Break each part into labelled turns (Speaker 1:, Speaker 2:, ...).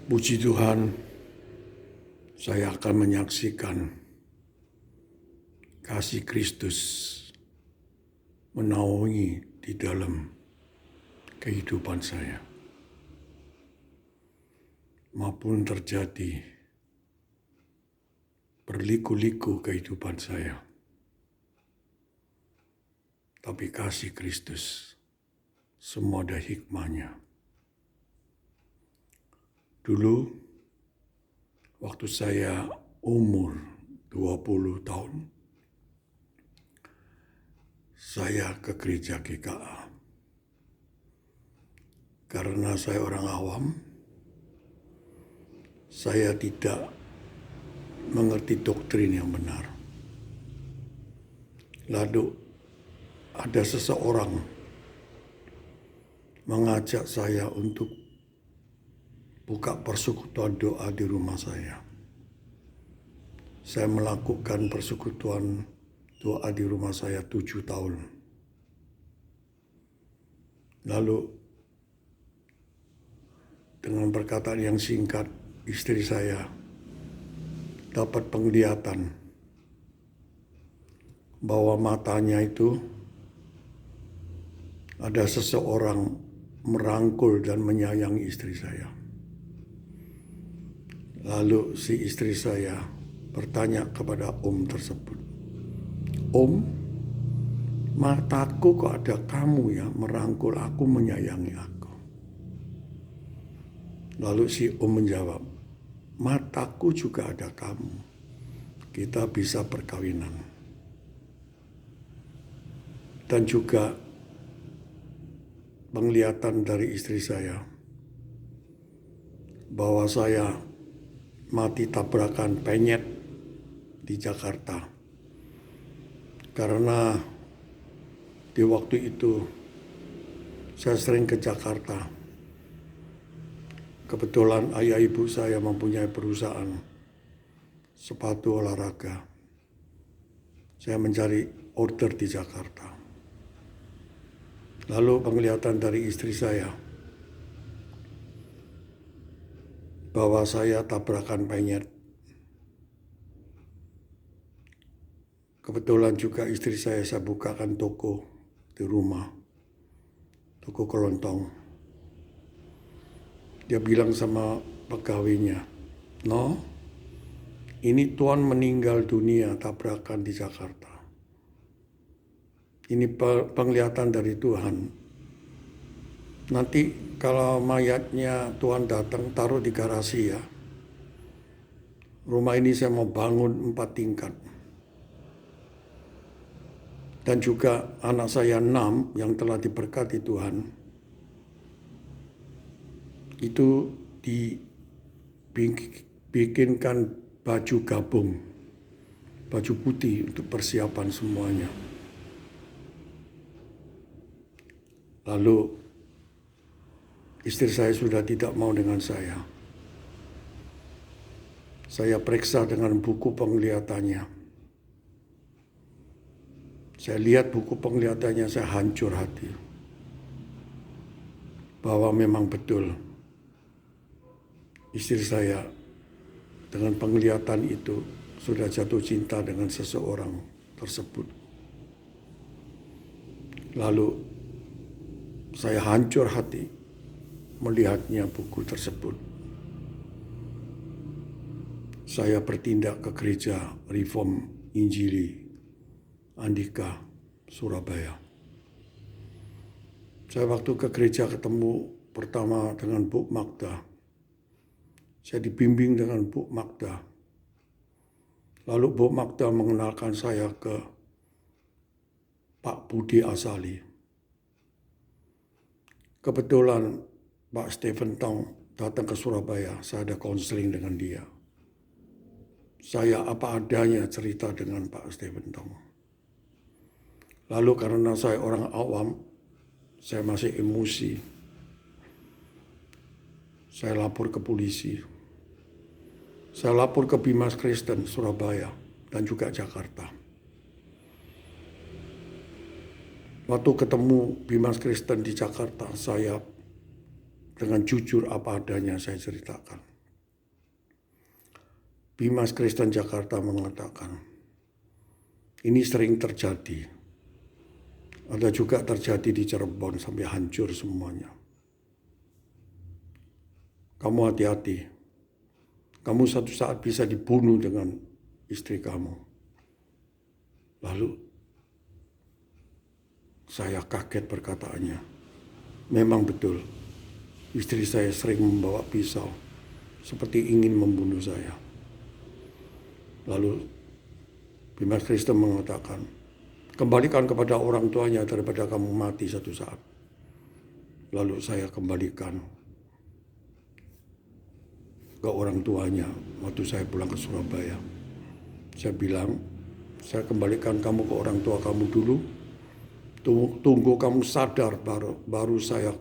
Speaker 1: Puji Tuhan, saya akan menyaksikan kasih Kristus menaungi di dalam kehidupan saya. Maupun terjadi berliku-liku kehidupan saya. Tapi kasih Kristus semua ada hikmahnya. Dulu, waktu saya umur 20 tahun, saya ke gereja GKA. Karena saya orang awam, saya tidak mengerti doktrin yang benar. Lalu ada seseorang mengajak saya untuk buka persekutuan doa di rumah saya. Saya melakukan persekutuan doa di rumah saya 7 tahun. Lalu dengan perkataan yang singkat, istri saya dapat penglihatan bahwa matanya itu ada seseorang merangkul dan menyayangi istri saya. Lalu si istri saya bertanya kepada om tersebut, "Om, mataku kok ada kamu ya merangkul aku, menyayangi aku?" Lalu si om menjawab, "Mataku juga ada kamu. Kita bisa perkawinan." Dan juga penglihatan dari istri saya bahwa saya mati tabrakan penyet di Jakarta. Karena di waktu itu saya sering ke Jakarta. Kebetulan ayah ibu saya mempunyai perusahaan sepatu olahraga. Saya mencari order di Jakarta. Lalu penglihatan dari istri saya bahwa saya tabrakan penyet. Kebetulan juga istri saya bukakan toko di rumah, toko kelontong. Dia bilang sama pegawainya, "No, ini Tuan meninggal dunia tabrakan di Jakarta. Ini penglihatan dari Tuhan. Nanti kalau mayatnya Tuhan datang, taruh di garasi ya. Rumah ini saya mau bangun 4 tingkat. Dan juga anak saya 6 yang telah diberkati Tuhan, itu dibikinkan baju gabung, baju putih untuk persiapan semuanya." Lalu istri saya sudah tidak mau dengan saya. Saya periksa dengan buku penglihatannya. Saya lihat buku penglihatannya, saya hancur hati. Bahwa memang betul istri saya dengan penglihatan itu sudah jatuh cinta dengan seseorang tersebut. Lalu saya hancur hati melihatnya buku tersebut. Saya bertindak ke gereja Reform Injili Andika, Surabaya. Saya waktu ke gereja ketemu pertama dengan Bu Magda. Saya dibimbing dengan Bu Magda. Lalu Bu Magda mengenalkan saya ke Pak Budi Asali. Kebetulan Pak Stephen Tong datang ke Surabaya, saya ada konseling dengan dia. Saya apa adanya cerita dengan Pak Stephen Tong. Lalu karena saya orang awam, saya masih emosi. Saya lapor ke polisi. Saya lapor ke Bimas Kristen Surabaya dan juga Jakarta. Waktu ketemu Bimas Kristen di Jakarta, saya dengan jujur apa adanya saya ceritakan. Bimas Kristen Jakarta mengatakan, ini sering terjadi. Ada juga terjadi di Cirebon sampai hancur semuanya. Kamu hati-hati. Kamu satu saat bisa dibunuh dengan istri kamu. Lalu saya kaget perkataannya. Memang betul. Istri saya sering membawa pisau seperti ingin membunuh saya. Lalu Bimas Kristen mengatakan, kembalikan kepada orang tuanya daripada kamu mati satu saat. Lalu saya kembalikan ke orang tuanya waktu saya pulang ke Surabaya. Saya bilang, saya kembalikan kamu ke orang tua kamu dulu. Tunggu kamu sadar baru saya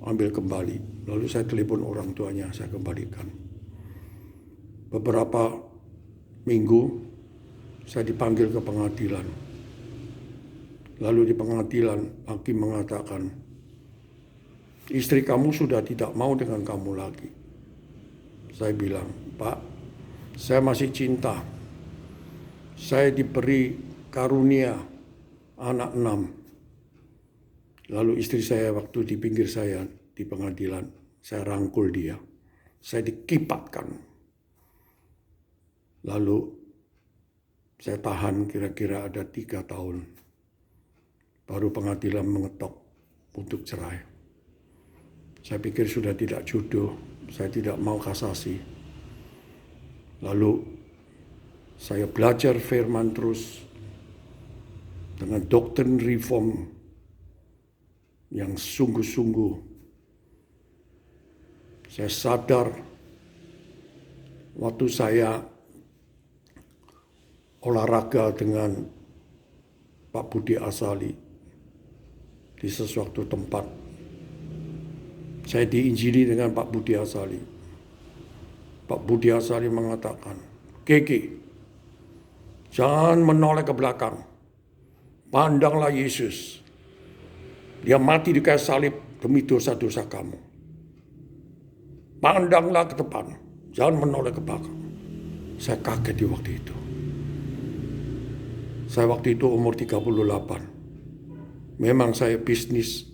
Speaker 1: ambil kembali. Lalu saya telepon orang tuanya, saya kembalikan. Beberapa minggu saya dipanggil ke pengadilan. Lalu di pengadilan hakim mengatakan, istri kamu sudah tidak mau dengan kamu lagi. Saya bilang, Pak, saya masih cinta. Saya diberi karunia anak 6. Lalu istri saya waktu di pinggir saya di pengadilan, saya rangkul dia. Saya dikipatkan. Lalu saya tahan kira-kira ada 3 tahun. Baru pengadilan mengetok untuk cerai. Saya pikir sudah tidak jodoh, saya tidak mau kasasi. Lalu saya belajar firman terus dengan doktrin reform yang sungguh-sungguh. Saya sadar waktu saya olahraga dengan Pak Budi Asali di sesuatu tempat. Saya diinjili dengan Pak Budi Asali. Pak Budi Asali mengatakan, Keke, jangan menoleh ke belakang. Pandanglah Yesus. Dia mati di kayu salib demi dosa-dosa kamu. Pandanglah ke depan. Jangan menoleh ke belakang. Saya kaget di waktu itu. Saya waktu itu umur 38. Memang saya bisnis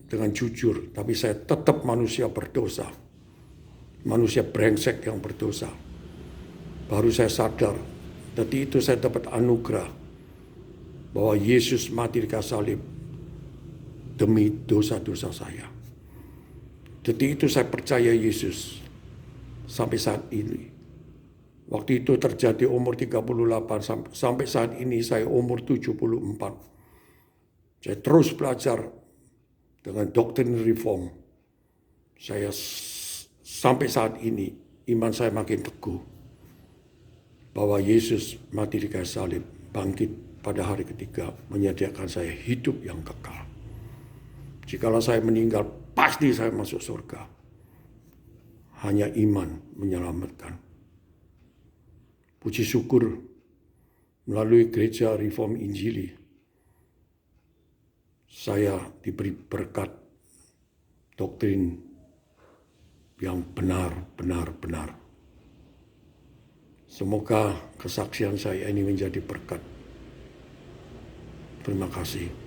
Speaker 1: dengan jujur, tapi saya tetap manusia berdosa. Manusia brengsek yang berdosa. Baru saya sadar, dari itu saya dapat anugerah bahwa Yesus mati di kayu salib demi dosa-dosa saya. Jadi itu saya percaya Yesus sampai saat ini. Waktu itu terjadi umur 38, sampai saat ini saya umur 74. Saya terus belajar dengan doktrin reform. Saya sampai saat ini iman saya makin teguh bahwa Yesus mati di kayu salib, bangkit pada hari ketiga, menyediakan saya hidup yang kekal. Jikalau saya meninggal, pasti saya masuk surga. Hanya iman menyelamatkan. Puji syukur melalui gereja Reform Injili, saya diberi berkat doktrin yang benar. Semoga kesaksian saya ini menjadi berkat. Terima kasih.